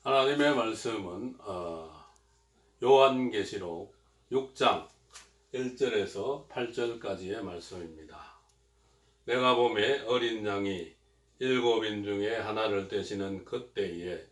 하나님의 말씀은 요한계시록 6장 1절에서 8절까지의 말씀입니다. 내가 보매 어린 양이 7인 중에 하나를 떼시는 그때에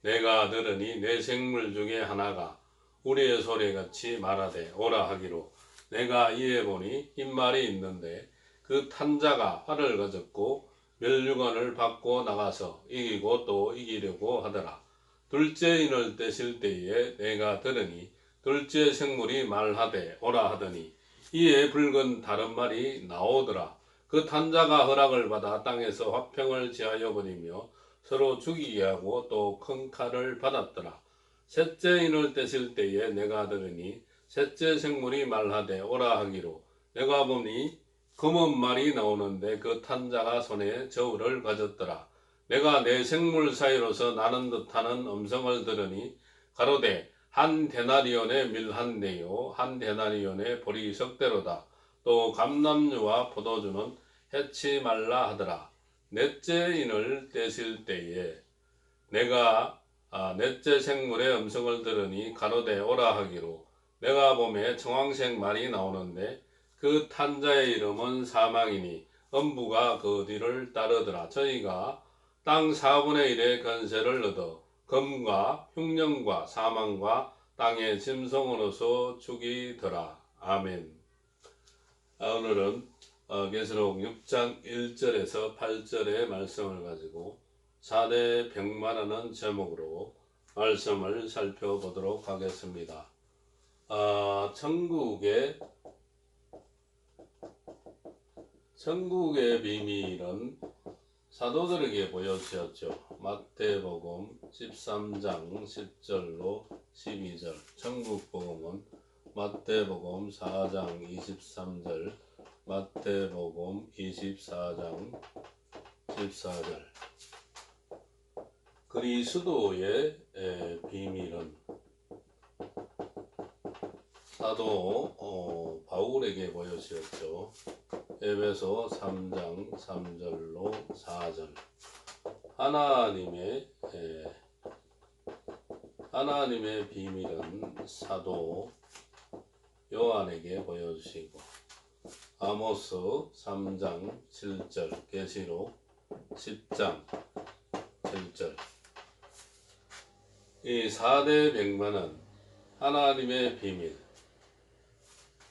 내가 들으니 내 생물 중에 하나가 우리의 소리같이 말하되 오라 하기로 내가 이에 보니 흰말이 있는데 그 탄자가 활을 가졌고 멸류관을 받고 나가서 이기고 또 이기려고 하더라. 둘째 인을 떼실 때에 내가 들으니 둘째 생물이 말하되 오라 하더니 이에 붉은 다른 말이 나오더라. 그 탄자가 허락을 받아 땅에서 화평을 지하여 버리며 서로 죽이게 하고 또 큰 칼을 받았더라. 셋째 인을 떼실 때에 내가 들으니 셋째 생물이 말하되 오라 하기로 내가 보니 검은 말이 나오는데 그 탄자가 손에 저울을 가졌더라. 내가 내 생물 사이로서 나는 듯하는 음성을 들으니 가로되 한 데나리온의 밀 한 대요 한 데나리온의 보리 석대로다. 또 감람류와 포도주는 해치 말라 하더라. 넷째 인을 떼실 때에 내가 넷째 생물의 음성을 들으니 가로되 오라 하기로 내가 보매 청황색 말이 나오는데 그 탄자의 이름은 사망이니 음부가 그 뒤를 따르더라. 저희가 땅 4분의 1의 권세를 얻어 검과 흉령과 사망과 땅의 짐승으로서 죽이더라. 아멘. 오늘은 계시록 6장 1절에서 8절의 말씀을 가지고 4대 백마라는 제목으로 말씀을 살펴보도록 하겠습니다. 천국의 비밀은 사도들에게 보여주었죠. 마태복음 13장 10절로 12절, 천국복음은 마태복음 4장 23절, 마태복음 24장 14절. 그리스도의 비밀은 사도 바울에게 보여주었죠. 에베소 3장 3절로 4절. 하나님의 비밀은 사도 요한에게 보여주시고, 아모스 3장 7절, 계시록 10장 7절. 이 4대 백마는 하나님의 비밀,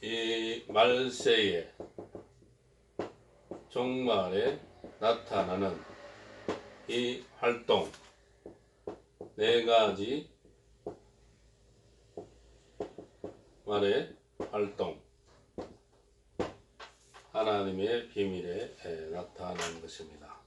이 말세에 종말에 나타나는 이 활동, 네 가지 말의 활동, 하나님의 비밀에 나타난 것입니다.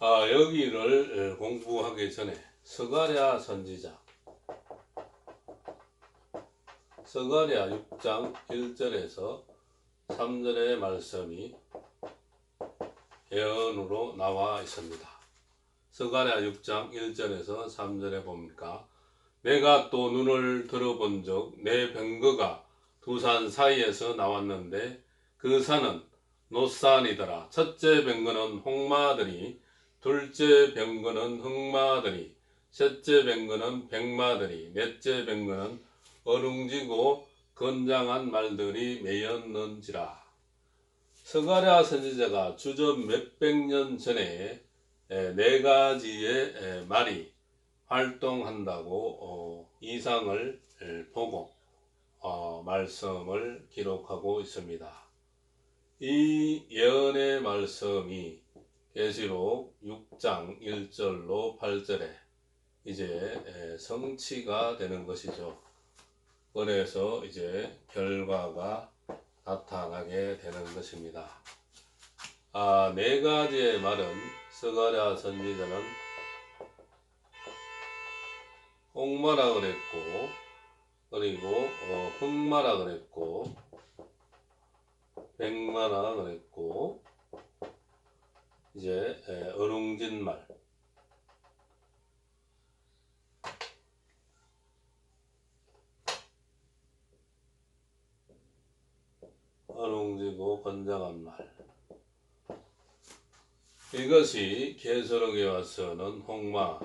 여기를 공부하기 전에 스가랴 선지자, 스가랴 6장 1절에서 3절의 말씀이 예언으로 나와 있습니다. 스가랴 6장 1절에서 3절에 보니까 내가 또 눈을 들어본 적 내 병거가 두 산 사이에서 나왔는데 그 산은 놋산이더라. 첫째 병거는 홍마들이, 둘째 병거는 흑마들이, 셋째 병거는 백마들이, 넷째 병거는 어룽지고 건장한 말들이 메였는지라. 스가랴 선지자가 주전 몇백 년 전에 네 가지의 말이 활동한다고 이상을 보고 말씀을 기록하고 있습니다. 이 예언의 말씀이 계시록 6장 1절로 8절에 이제 성취가 되는 것이죠. 그래서 이제 결과가 나타나게 되는 것입니다. 네 가지의 말은 스가랴 선지자는 홍마라 그랬고, 그리고 흑마라 그랬고, 백마라 그랬고, 이제 어룽진 말, 어룽지고 건장한 말. 이것이 계시록에 와서는 홍마,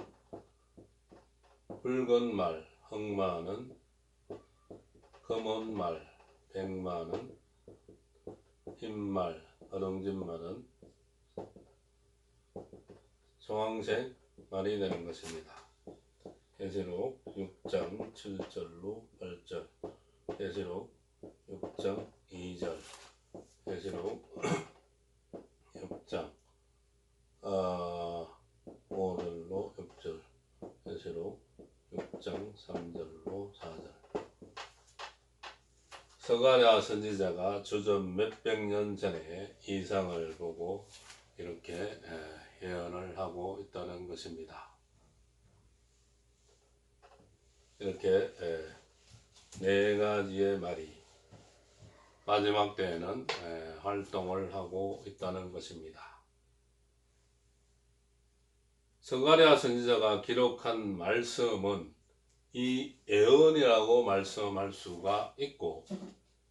붉은 말, 흑마는 검은 말, 백마는 흰 말, 어룽진 말은 정황색 말이 되는 것입니다. 계시록 6장 7절로 8절, 계시록 6장 2절, 계시록 6장 5절로 6절, 계시록 6장 3절로 4절. 스가랴 선지자가 주전 몇백 년 전에 이상을 보고 이렇게 예언을 하고 있다는 것입니다. 이렇게 네 가지의 말이 마지막 때에는 활동을 하고 있다는 것입니다. 스가랴 선지자가 기록한 말씀은 이 예언이라고 말씀할 수가 있고,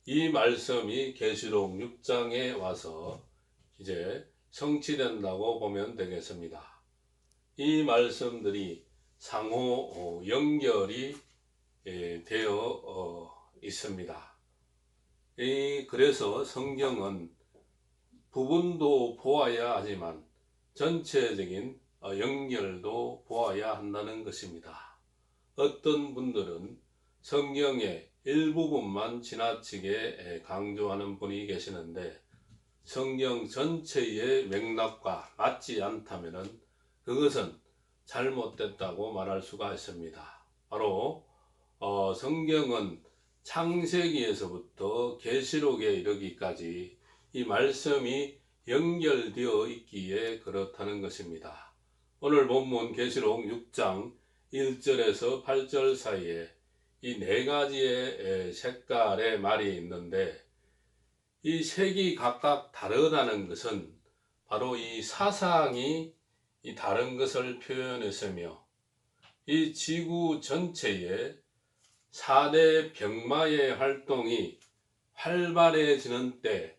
이 말씀이 계시록 6장에 와서 이제 성취된다고 보면 되겠습니다. 이 말씀들이 상호 연결이 되어 있습니다. 그래서 성경은 부분도 보아야 하지만 전체적인 연결도 보아야 한다는 것입니다. 어떤 분들은 성경의 일부분만 지나치게 강조하는 분이 계시는데, 성경 전체의 맥락과 맞지 않다면 그것은 잘못됐다고 말할 수가 있습니다. 바로 성경은 창세기에서부터 계시록에 이르기까지 이 말씀이 연결되어 있기에 그렇다는 것입니다. 오늘 본문 계시록 6장 1절에서 8절 사이에 이 네 가지의 색깔의 말이 있는데, 이 색이 각각 다르다는 것은 바로 이 사상이 이 다른 것을 표현했으며, 이 지구 전체에 4대 병마의 활동이 활발해지는 때,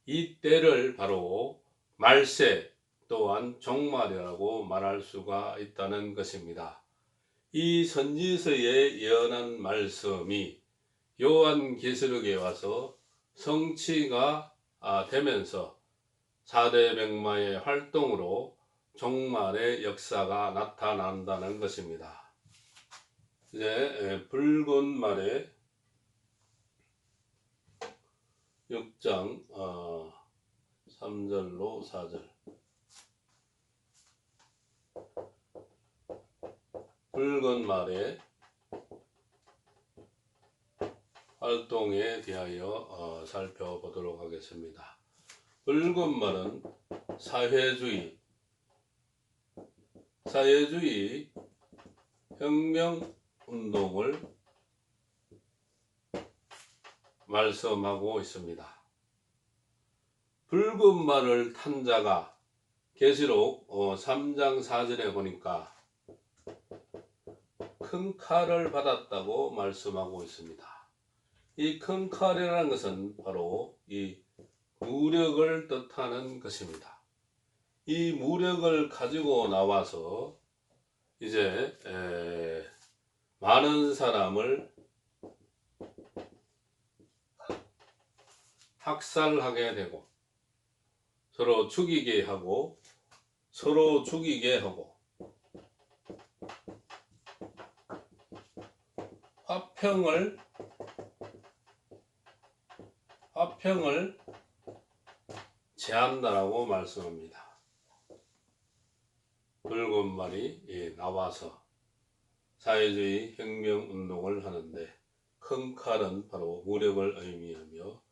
이 때를 바로 말세 또한 종말이라고 말할 수가 있다는 것입니다. 이 선지서에 예언한 말씀이 요한계시록에 와서 성취가 되면서 4대 병마의 활동으로 종말의 역사가 나타난다는 것입니다. 이제 붉은 말의 6장 3절로 4절. 붉은 말의 활동에 대하여 살펴보도록 하겠습니다. 붉은 말은 사회주의 혁명운동을 말씀하고 있습니다. 붉은 말을 탄 자가 계시록 3장 4절에 보니까 큰 칼을 받았다고 말씀하고 있습니다. 이 큰 칼이라는 것은 바로 이 무력을 뜻하는 것입니다. 이 무력을 가지고 나와서 이제 많은 사람을 학살하게 되고, 서로 죽이게 하고, 화평을 제한다라고 말씀합니다. 붉은 말이 나와서 사회주의 혁명운동을 하는데, 큰 칼은 바로 무력을 의미하며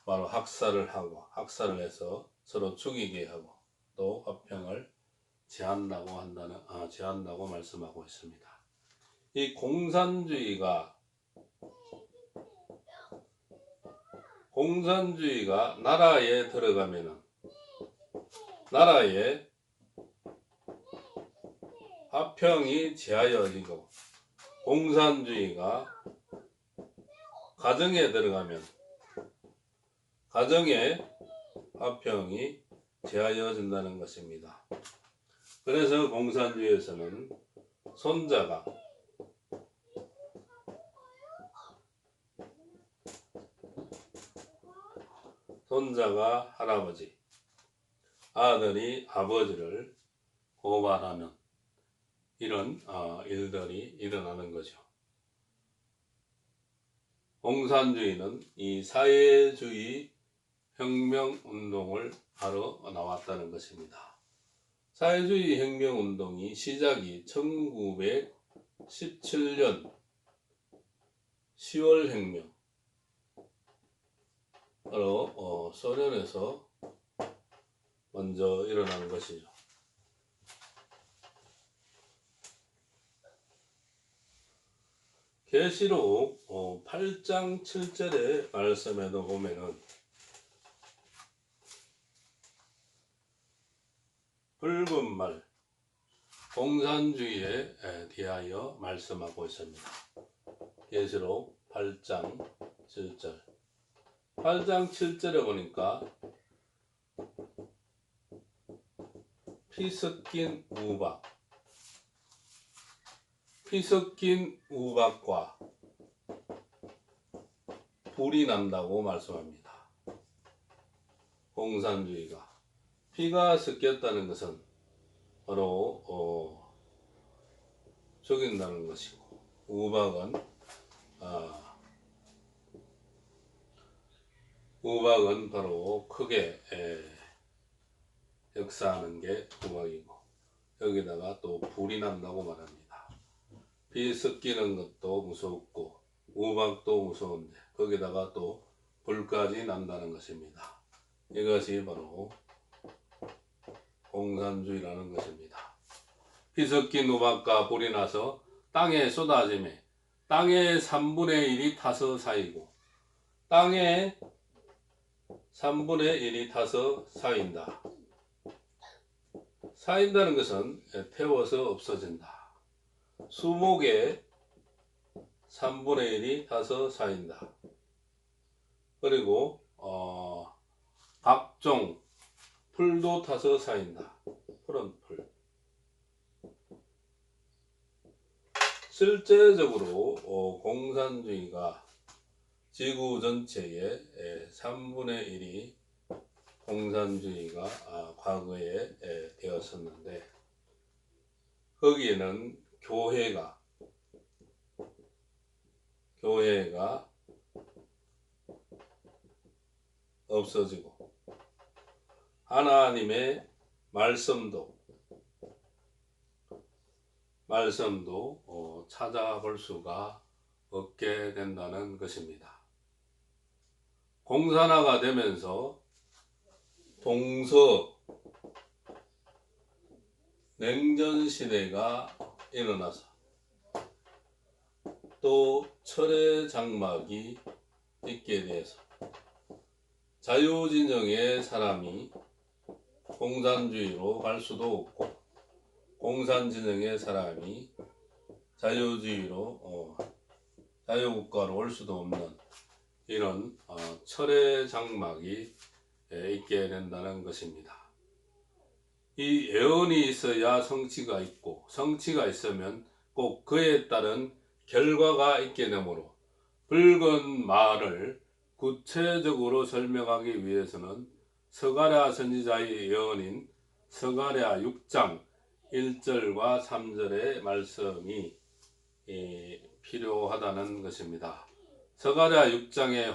바로 학살을 해서 서로 죽이게 하고, 또 화평을 제한다고 말씀하고 있습니다. 이 공산주의가 나라에 들어가면은 나라에 화평이 제하여지고, 공산주의가 가정에 들어가면 가정의 화평이 제하여진다는 것입니다. 그래서 공산주의에서는 손자가 할아버지, 아들이 아버지를 고발하는 이런 일들이 일어나는 거죠. 공산주의는 이 사회주의 혁명운동을 하러 나왔다는 것입니다. 사회주의 혁명운동이 시작이 1917년 10월 혁명 바로 소련에서 먼저 일어난 것이죠. 계시록 8장 7절의 말씀에도 보면은 붉은 말 공산주의에 대하여 말씀하고 있습니다. 계시록 8장 7절 8장 7절에 보니까 피 섞인 우박과 불이 난다고 말씀합니다. 공산주의가 피가 섞였다는 것은 바로 죽인다는 것이고, 우박은 바로 크게 역사하는 게 우박이고, 여기다가 또 불이 난다고 말합니다. 피 섞이는 것도 무섭고 우박도 무서운데 거기다가 또 불까지 난다는 것입니다. 이것이 바로 공산주의라는 것입니다. 피 섞인 우박과 불이 나서 땅에 쏟아지매 땅의 3분의 1이 타서 쌓이고, 땅의 3분의 1이 타서 쌓인다. 쌓인다는 것은 태워서 없어진다. 수목의 3분의 1이 타서 쌓인다. 그리고 각종 풀도 타서 쌓인다. 푸른 풀. 실제적으로 공산주의가 지구 전체의 3분의 1이 공산주의가 과거에 되었었는데, 거기에는 교회가 없어지고 하나님의 말씀도 찾아볼 수가 없게 된다는 것입니다. 공산화가 되면서 동서 냉전 시대가 일어나서 또 철의 장막이 있게 돼서 자유진영의 사람이 공산주의로 갈 수도 없고, 공산진영의 사람이 자유국가로 올 수도 없는 이런 철의 장막이 있게 된다는 것입니다. 이 예언이 있어야 성취가 있고, 성취가 있으면 꼭 그에 따른 결과가 있게 되므로, 붉은 말을 구체적으로 설명하기 위해서는 스가랴 선지자의 예언인 스가랴 6장 1절과 3절의 말씀이 필요하다는 것입니다. 스가랴 6장의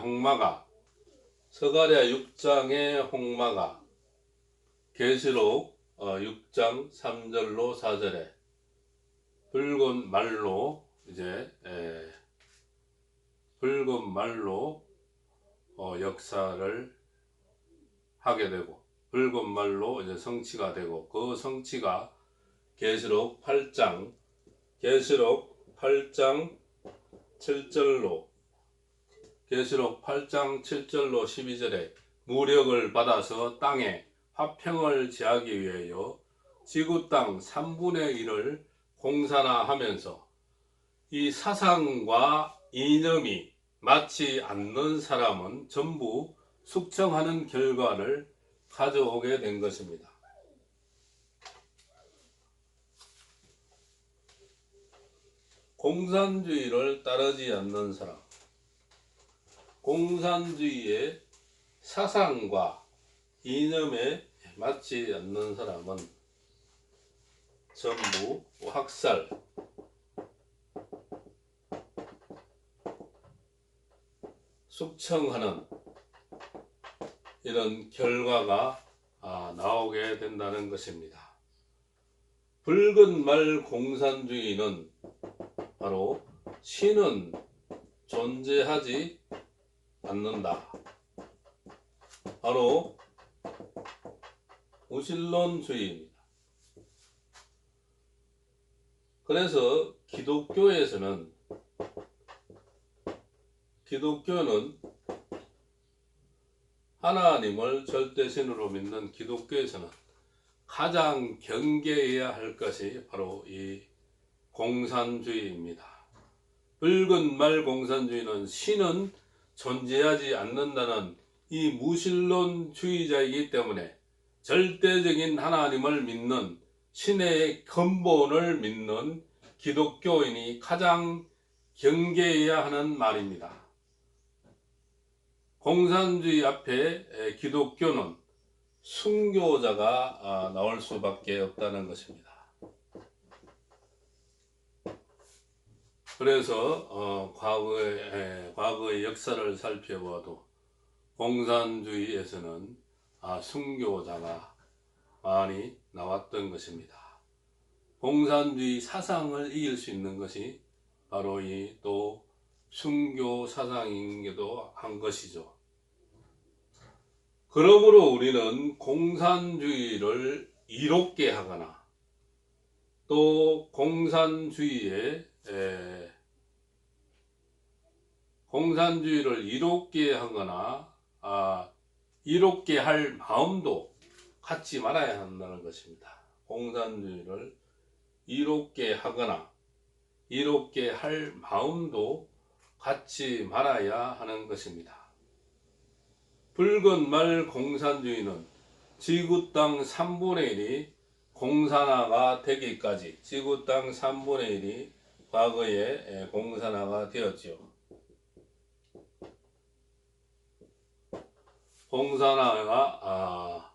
홍마가 계시록 6장 3절로 4절에 붉은 말로 역사를 하게 되고, 붉은 말로 성취가 되고, 그 성취가 계시록 8장 7절로 12절에 무력을 받아서 땅에 화평을 제하기 위하여 지구 땅 3분의 1을 공산화하면서 이 사상과 이념이 맞지 않는 사람은 전부 숙청하는 결과를 가져오게 된 것입니다. 공산주의를 따르지 않는 사람, 공산주의의 사상과 이념에 맞지 않는 사람은 전부 학살, 숙청하는 이런 결과가 나오게 된다는 것입니다. 붉은 말 공산주의는 바로 신은 존재하지 않는다. 바로 무신론주의입니다. 그래서 기독교는 하나님을 절대신으로 믿는 기독교에서는 가장 경계해야 할 것이 바로 이 공산주의입니다. 붉은 말 공산주의는 신은 존재하지 않는다는 이 무신론주의자이기 때문에 절대적인 하나님을 믿는 신의 근본을 믿는 기독교인이 가장 경계해야 하는 말입니다. 공산주의 앞에 기독교는 순교자가 나올 수밖에 없다는 것입니다. 그래서 과거의 역사를 살펴봐도 공산주의에서는 순교자가 많이 나왔던 것입니다. 공산주의 사상을 이길 수 있는 것이 바로 이 또 순교 사상이기도 한 것이죠. 그러므로 우리는 공산주의를 이롭게 하거나 또 공산주의를 이롭게 하거나 이롭게 할 마음도 갖지 말아야 한다는 것입니다. 공산주의를 이롭게 하거나 이롭게 할 마음도 갖지 말아야 하는 것입니다. 붉은 말 공산주의는 지구 땅 3분의 1이 공산화가 되기까지, 지구 땅 3분의 1이 과거에 공산화가 되었지요. 공산화가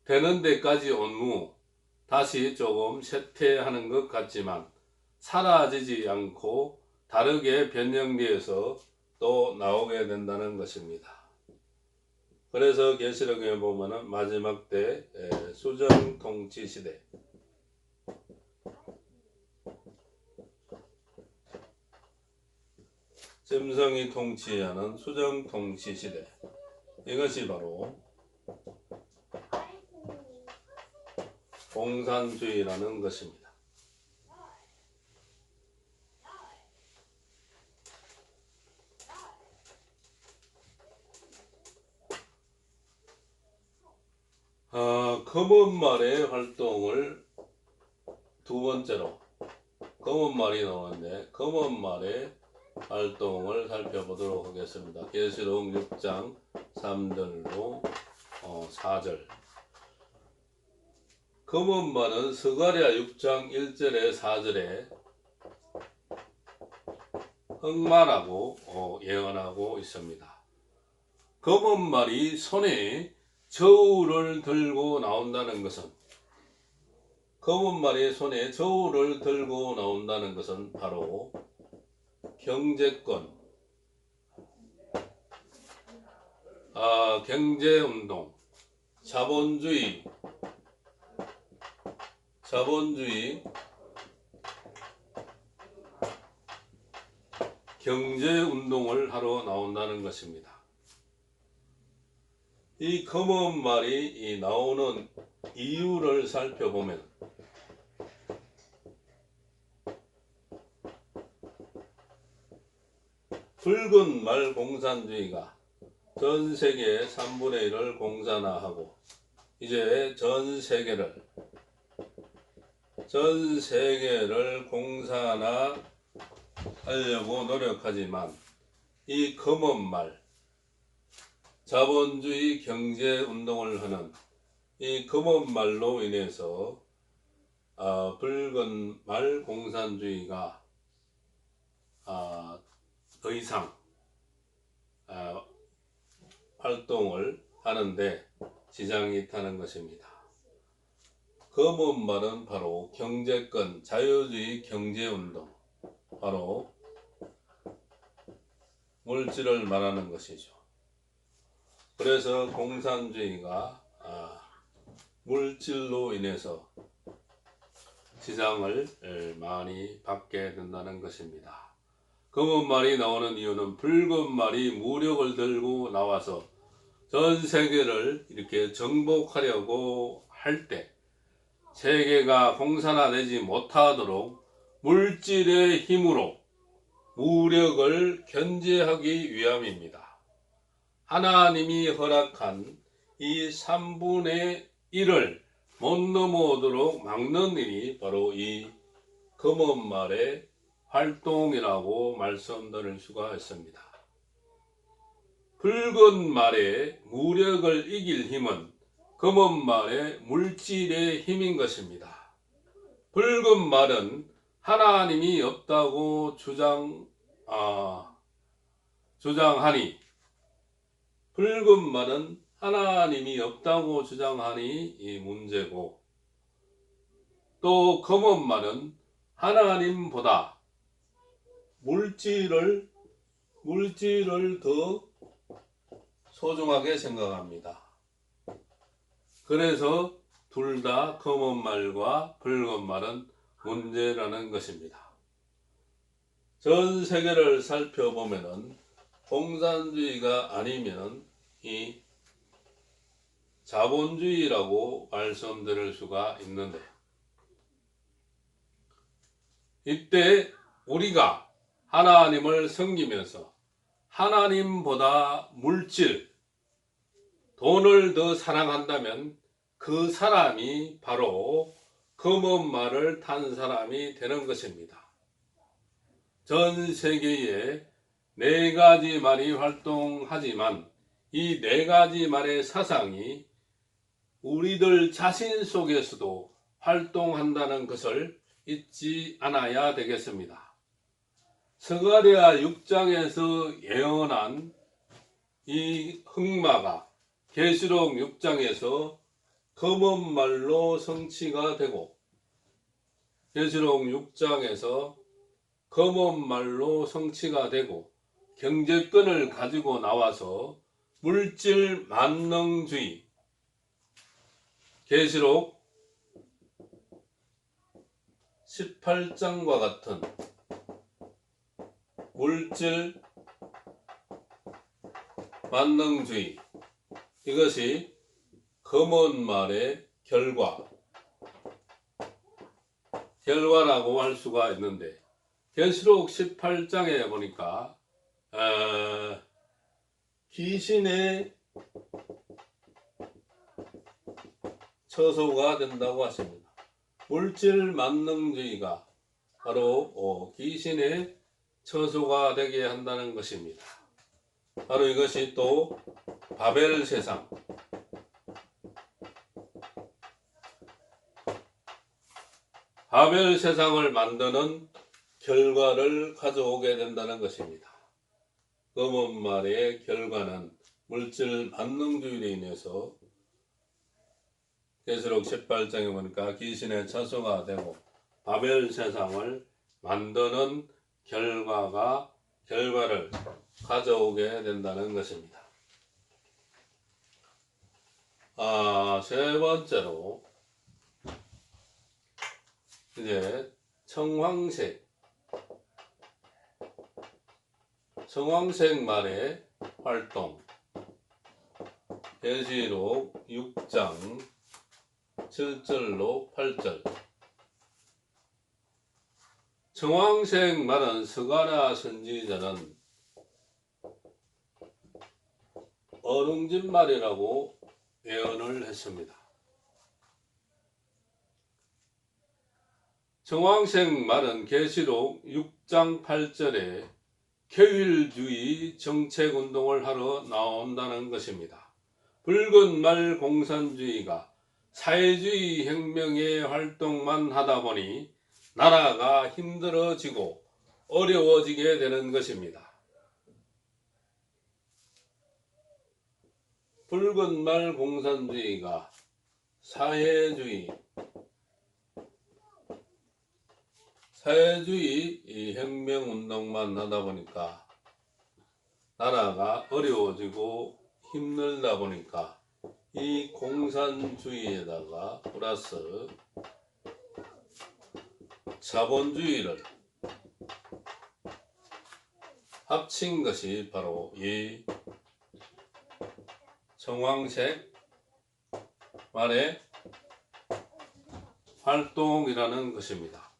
되는 데까지 온 후 다시 조금 쇠퇴하는 것 같지만 사라지지 않고 다르게 변형되어서 또 나오게 된다는 것입니다. 그래서 계시록에 보면은 마지막 때 수정 통치 시대, 잼성이 통치하는 수정 통치 시대, 이것이 바로 공산주의라는 것입니다. 검은말의 활동을 두 번째로, 검은말이 나오는데 검은말의 활동을 살펴보도록 하겠습니다. 계시록 6장 3절로 4절. 검은말은 스가랴 6장 1절에 4절에 흑마라고 예언하고 있습니다. 검은말이 손에 저울을 들고 나온다는 것은, 검은말이 손에 저울을 들고 나온다는 것은 바로 경제권, 경제운동, 자본주의, 경제운동을 하러 나온다는 것입니다. 이 검은 말이 나오는 이유를 살펴보면 붉은 말 공산주의가 전 세계 3분의 1을 공산화하고 이제 전 세계를 공산화하려고 노력하지만 이 검은 말, 자본주의 경제 운동을 하는 이 검은말로 인해서 붉은 말 공산주의가 더 이상 활동을 하는데 지장이 있다는 것입니다. 검은 말은 바로 경제권, 자유주의 경제운동, 바로 물질을 말하는 것이죠. 그래서 공산주의가 물질로 인해서 지장을 많이 받게 된다는 것입니다. 검은 말이 나오는 이유는 붉은 말이 무력을 들고 나와서 전 세계를 이렇게 정복하려고 할 때 세계가 공산화되지 못하도록 물질의 힘으로 무력을 견제하기 위함입니다. 하나님이 허락한 이 3분의 1을 못 넘어오도록 막는 일이 바로 이 검은 말의 활동이라고 말씀드릴 수가 있습니다. 붉은 말의 무력을 이길 힘은 검은 말의 물질의 힘인 것입니다. 붉은 말은 하나님이 없다고 주장하니, 붉은 말은 하나님이 없다고 주장하니 이 문제고, 또 검은 말은 하나님보다 물질을 더 소중하게 생각합니다. 그래서 둘 다 검은 말과 붉은 말은 문제라는 것입니다. 전 세계를 살펴보면은 공산주의가 아니면 이 자본주의라고 말씀드릴 수가 있는데, 이때 우리가 하나님을 섬기면서 하나님보다 물질, 돈을 더 사랑한다면 그 사람이 바로 검은 말을 탄 사람이 되는 것입니다. 전 세계에 4가지 말이 활동하지만 이 4가지 말의 사상이 우리들 자신 속에서도 활동한다는 것을 잊지 않아야 되겠습니다. 스가랴 6장에서 예언한 이 흑마가 계시록 6장에서 검은 말로 성취가 되고, 계시록 6장에서 검은 말로 성취가 되고 경제권을 가지고 나와서 물질 만능주의, 계시록 18장과 같은 물질 만능주의, 이것이 검은 말의 결과라고 할 수가 있는데, 계시록 18장에 보니까 귀신의 처소가 된다고 하십니다. 물질 만능주의가 바로 귀신의 처소가 되게 한다는 것입니다. 바로 이것이 또 바벨 세상, 바벨 세상을 만드는 결과를 가져오게 된다는 것입니다. 검은 말의 결과는 물질 만능주의로 인해서 계시록 18장에 보니까 귀신의 처소가 되고 바벨 세상을 만드는 결과를 가져오게 된다는 것입니다. 세 번째로 이제 청황색 말의 활동, 계시록 6장 7절로 8절. 청황색 말은 스가랴 선지자는 어릉진 말이라고 예언을 했습니다. 청황색 말은 계시록 6장 8절에 계율주의 정책운동을 하러 나온다는 것입니다. 붉은 말 공산주의가 사회주의 혁명의 활동만 하다 보니 나라가 힘들어지고 어려워지게 되는 것입니다. 붉은 말 공산주의가 사회주의 혁명운동만 하다 보니까 나라가 어려워지고 힘들다 보니까 이 공산주의에다가 플러스 자본주의를 합친 것이 바로 이 정황색 말의 활동이라는 것입니다.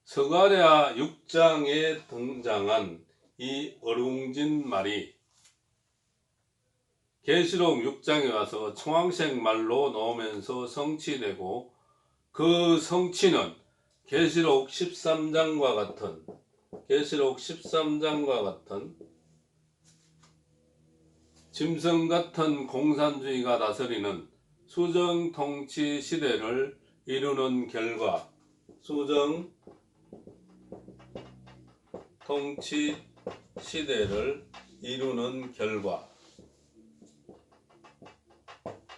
서가랴 6장에 등장한 이 어룽진 말이 계시록 6장에 와서 청황색 말로 나오면서 성취되고, 그 성취는 계시록 13장과 같은 짐승 같은 공산주의가 다스리는 수정통치 시대를 이루는 결과,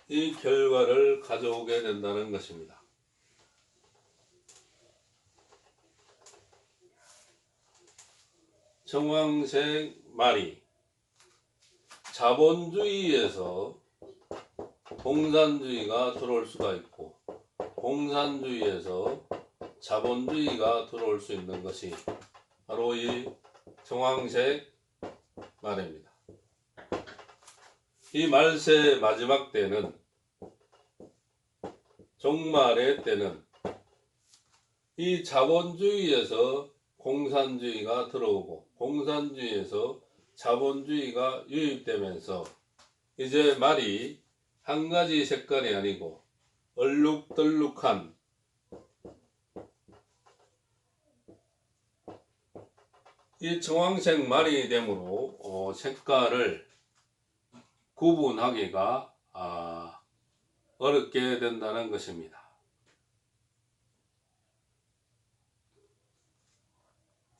이 결과를 가져오게 된다는 것입니다. 정황색 말이 자본주의에서 공산주의가 들어올 수가 있고, 공산주의에서 자본주의가 들어올 수 있는 것이 바로 이 정황색 말입니다. 이 말세 마지막 때는, 종말의 때는 이 자본주의에서 공산주의가 들어오고 공산주의에서 자본주의가 유입되면서 이제 말이 한 가지 색깔이 아니고 얼룩덜룩한 이 정황색 말이 되므로 색깔을 구분하기가 어렵게 된다는 것입니다.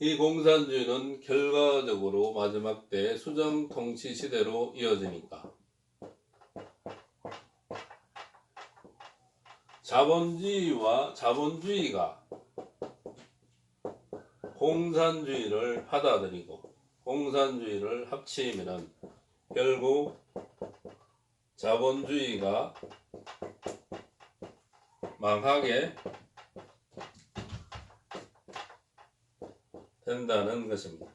이 공산주의는 결과적으로 마지막 때 수정통치 시대로 이어지니까 자본주의가 공산주의를 받아들이고 공산주의를 합치면은 결국 자본주의가 망하게 된다는 것입니다.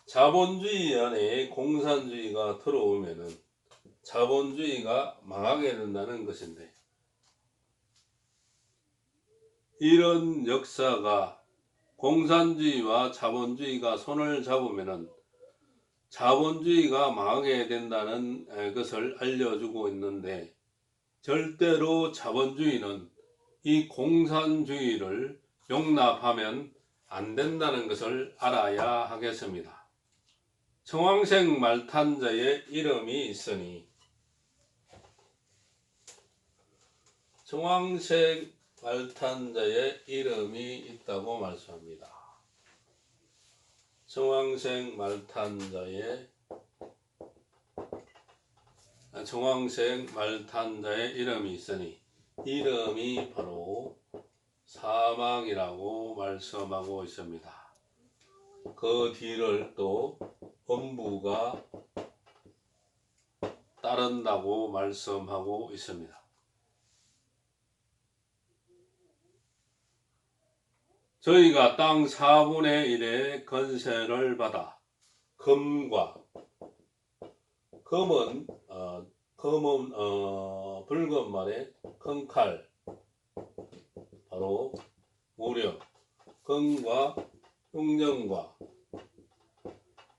자본주의 안에 공산주의가 들어오면은 자본주의가 망하게 된다는 것인데, 이런 역사가 공산주의와 자본주의가 손을 잡으면은 자본주의가 망하게 된다는 것을 알려주고 있는데, 절대로 자본주의는 이 공산주의를 용납하면 안 된다는 것을 알아야 하겠습니다. 청황색 말탄자의 이름이 있으니, 청황색 말탄자의 이름이 있다고 말씀합니다. 청황색 말탄자의 이름이 있으니 이름이 바로 사망이라고 말씀하고 있습니다. 그 뒤를 또 음부가 따른다고 말씀하고 있습니다. 저희가 땅 4분의 1의 건세를 받아 금은 붉은 말의 큰 칼, 바로 무력, 금과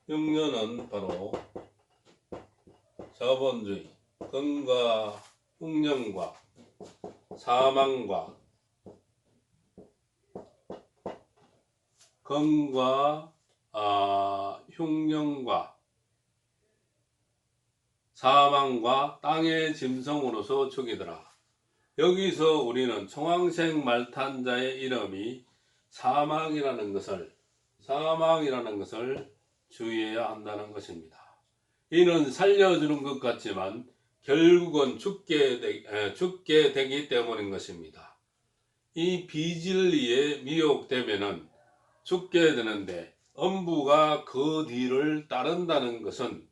흉년은 바로 자본주의, 금과 흉년과 사망과 검과 흉령과 사망과 땅의 짐승으로서 죽이더라. 여기서 우리는 청황색 말탄자의 이름이 사망이라는 것을 주의해야 한다는 것입니다. 이는 살려주는 것 같지만 결국은 죽게 되기 때문인 것입니다. 이 비진리에 미혹되면은 죽게 되는데 엄부가 그 뒤를 따른다는 것은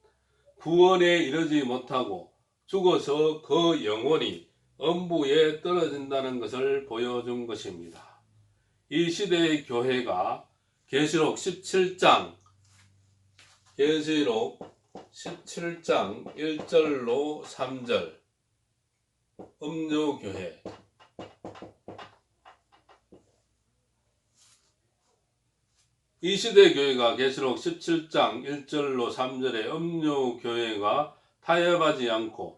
구원에 이르지 못하고 죽어서 그 영혼이 엄부에 떨어진다는 것을 보여준 것입니다. 이 시대의 교회가 계시록 17장 1절로 3절 음료교회, 이 시대 교회가 계시록 17장 1절로 3절의 음료교회가 타협하지 않고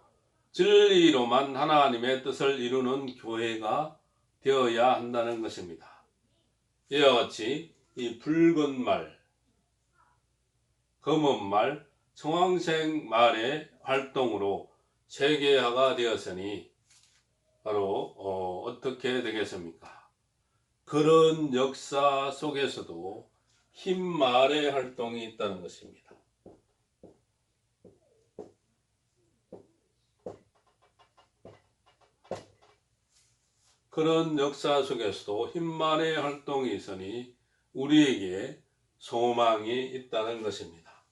진리로만 하나님의 뜻을 이루는 교회가 되어야 한다는 것입니다. 이와 같이 이 붉은 말, 검은 말, 청황색 말의 활동으로 세계화가 되었으니 바로 어떻게 되겠습니까? 그런 역사 속에서도 흰 말의 활동이 있다는 것입니다. 그런 역사 속에서도 흰 말의 활동이 있으니 우리에게 소망이 있다는 것입니다.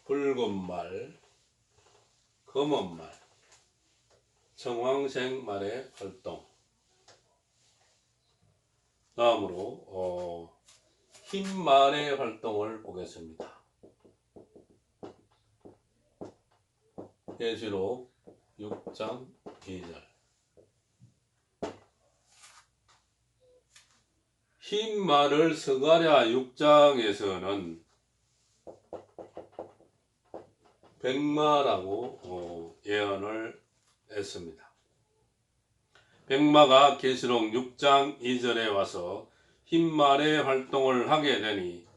붉은 말, 검은 말, 청황색 말의 활동. 다음으로 흰 말의 활동을 보겠습니다. 계시록 6장 2절. 흰 말을 스가랴 6장에서는 백마라고 예언을 했습니다. 백마가 계시록 6장 2절에 와서 흰 말의 활동을 하게 되니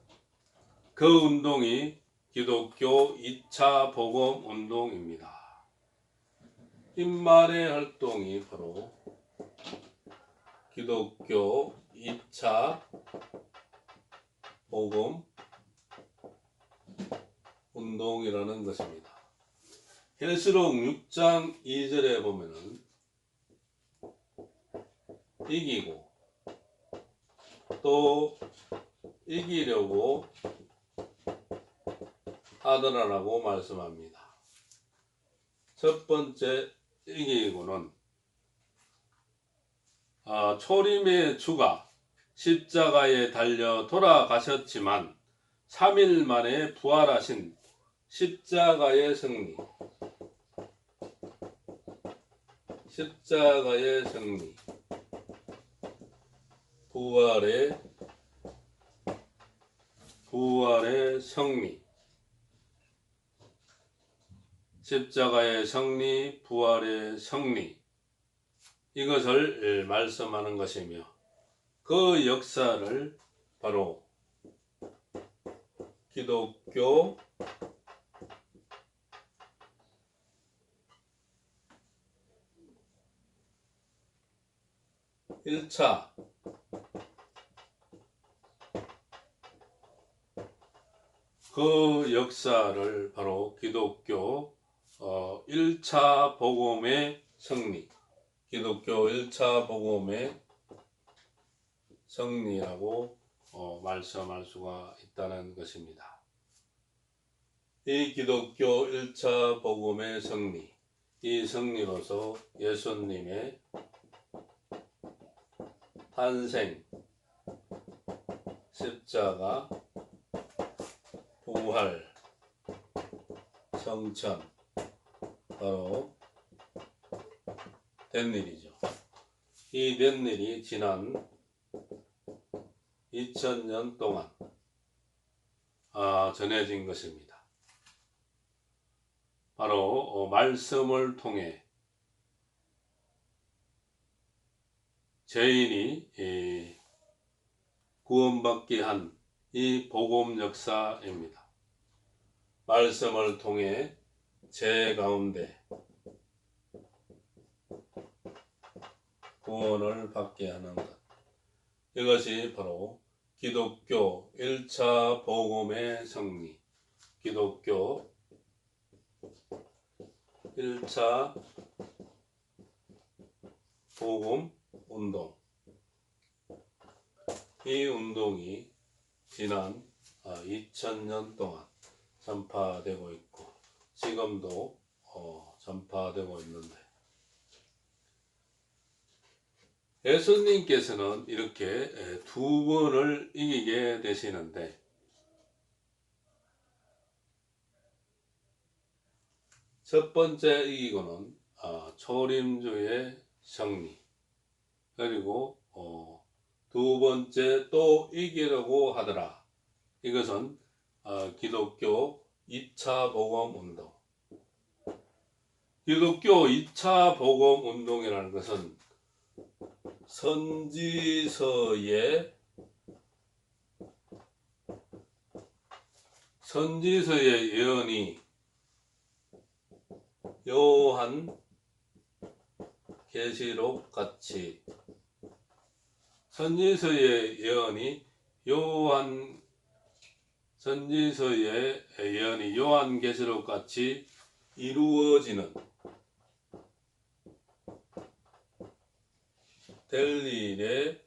그 운동이 기독교 2차 복음 운동입니다. 흰 말의 활동이 바로 기독교 2차 복음 운동이라는 것입니다. 계시록 6장 2절에 보면은 이기고 또 이기려고 하더라라고 말씀합니다. 첫 번째 이기고는 초림의 주가 십자가에 달려 돌아가셨지만 3일 만에 부활하신 십자가의 승리, 십자가의 승리, 부활의 승리, 십자가의 승리, 부활의 승리, 이것을 말씀하는 것이며 그 역사를 바로 기독교 1차 그 역사를 바로 기독교 1차 복음의 승리, 기독교 1차 복음의 승리라고 말씀할 수가 있다는 것입니다. 이 기독교 1차 복음의 승리, 이 승리로서 예수님의 탄생, 십자가, 부활, 성천, 바로 된 일이죠. 이 된 일이 지난 2000년 동안 전해진 것입니다. 바로 말씀을 통해 죄인이 구원받게 한 이 복음 역사입니다. 말씀을 통해 죄 가운데 구원을 받게 하는 것. 이것이 바로 기독교 1차 복음의 승리, 기독교 1차 복음 운동. 이 운동이 지난 2000년 동안 전파되고 있고 지금도 전파되고 있는데, 예수님께서는 이렇게 두 번을 이기게 되시는데, 첫 번째 이기고는 초림주의 승리, 그리고 두 번째 또 이기려고 하더라. 이것은 기독교 2차 복음 운동. 기독교 2차 복음 운동이라는 것은 선지서의 예언이 요한 계시록 같이, 선지서의 예언이 요한 계시록 같이 이루어지는 될 일의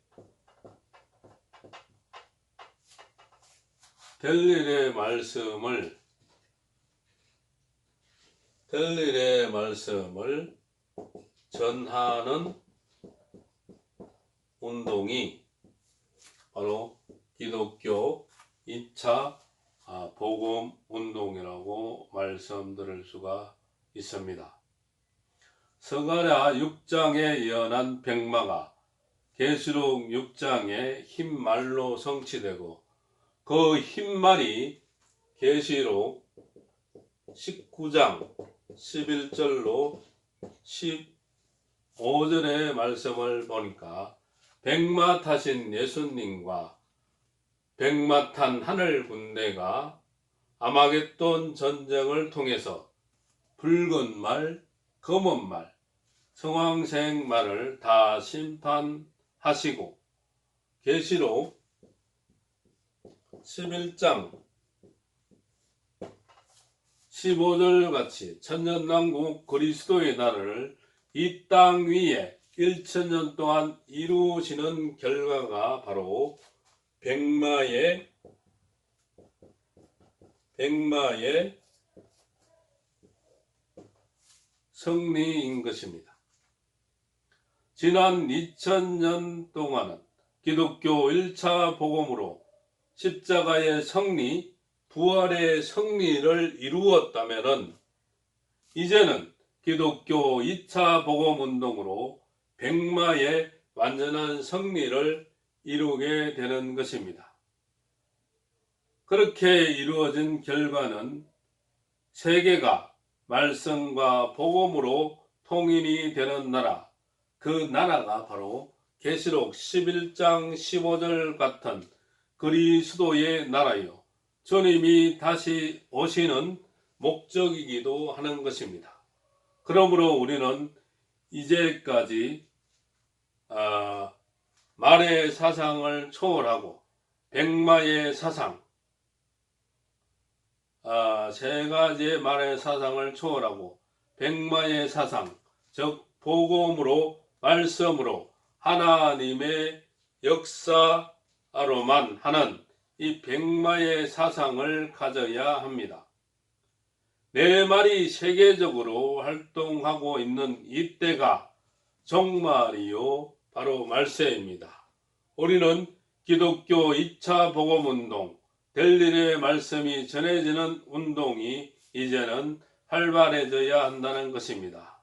말씀을 전하는 운동이 바로 기독교 2차 복음 운동이라고 말씀드릴 수가 있습니다. 스가랴 6장에 예언한 백마가 계시록 6장의 흰말로 성취되고, 그 흰말이 계시록 19장 11절로 15절의 말씀을 보니까 백마 타신 예수님과 백마 탄 하늘 군대가 아마겟돈 전쟁을 통해서 붉은 말, 검은 말, 성황색 말을 다 심판하시고, 계시록 11장 15절 같이 천년왕국 그리스도의 나라를 이 땅 위에 1000년 동안 이루시는 결과가 바로 백마의 승리인 것입니다. 지난 2000년 동안은 기독교 1차 복음으로 십자가의 승리, 부활의 승리를 이루었다면, 이제는 기독교 2차 복음 운동으로 백마의 완전한 승리를 이루게 되는 것입니다. 그렇게 이루어진 결과는 세계가 말씀과 복음으로 통일이 되는 나라, 그 나라가 바로 계시록 11장 15절 같은 그리스도의 나라요, 주님이 다시 오시는 목적이기도 하는 것입니다. 그러므로 우리는 이제까지 말의 사상을 초월하고 백마의 사상, 세 가지의 말의 사상을 초월하고 백마의 사상, 즉 복음으로, 말씀으로 하나님의 역사로만 하는 이 백마의 사상을 가져야 합니다. 네 말이 세계적으로 활동하고 있는 이때가 종말이요, 바로 말세입니다. 우리는 기독교 2차 복음운동, 될 일의 말씀이 전해지는 운동이 이제는 활발해져야 한다는 것입니다.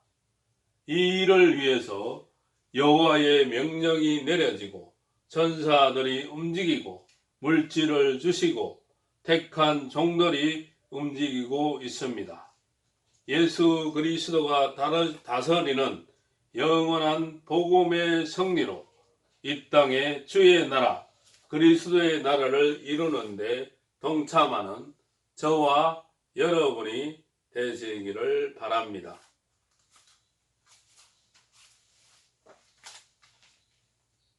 이 일을 위해서 여호와의 명령이 내려지고 천사들이 움직이고 물질을 주시고 택한 종들이 움직이고 있습니다. 예수 그리스도가 다스리는 영원한 복음의 승리로 이 땅에 주의 나라, 그리스도의 나라를 이루는데 동참하는 저와 여러분이 되시기를 바랍니다.